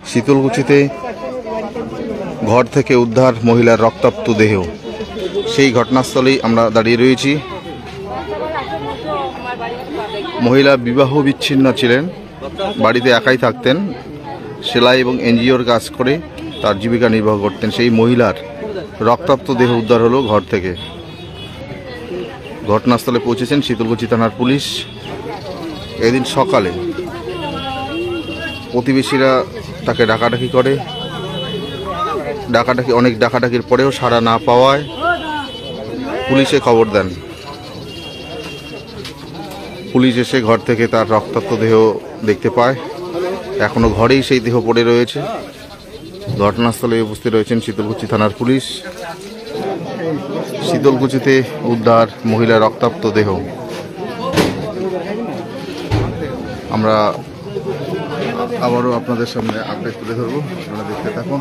শীতলকুচিতে ঘর থেকে উদ্ধার মহিলার রক্তাক্ত দেহ। সেই ঘটনাস্থলেই আমরা দাঁড়িয়ে রয়েছি। মহিলা বিবাহ বিচ্ছিন্ন ছিলেন, বাড়িতে একাই থাকতেন, সেলাই এবং এনজিওর কাজ করে তার জীবিকা নির্বাহ করতেন। সেই মহিলার রক্তাক্ত দেহ উদ্ধার হলো ঘর থেকে। ঘটনাস্থলে পৌঁছেছেন শীতলকুচি থানার পুলিশ। এদিন সকালে প্রতিবেশীরা তাকে ডাকাডাকি করে, অনেক ডাকাডাকির পরেও সাড়া না পাওয়ায় পুলিশে খবর দেন। পুলিশ এসে ঘর থেকে তার রক্তাক্ত দেহ দেখতে পায়। এখনো ঘরেই সেই দেহ পড়ে রয়েছে। ঘটনাস্থলে উপস্থিত রয়েছেন শীতলকুচি থানার পুলিশ। শীতলকুচিতে উদ্ধার মহিলার রক্তাক্ত দেহ। আমরা আবারও আপনাদের সামনে আপডেট তুলে ধরবো, আপনারা দেখতে থাকুন।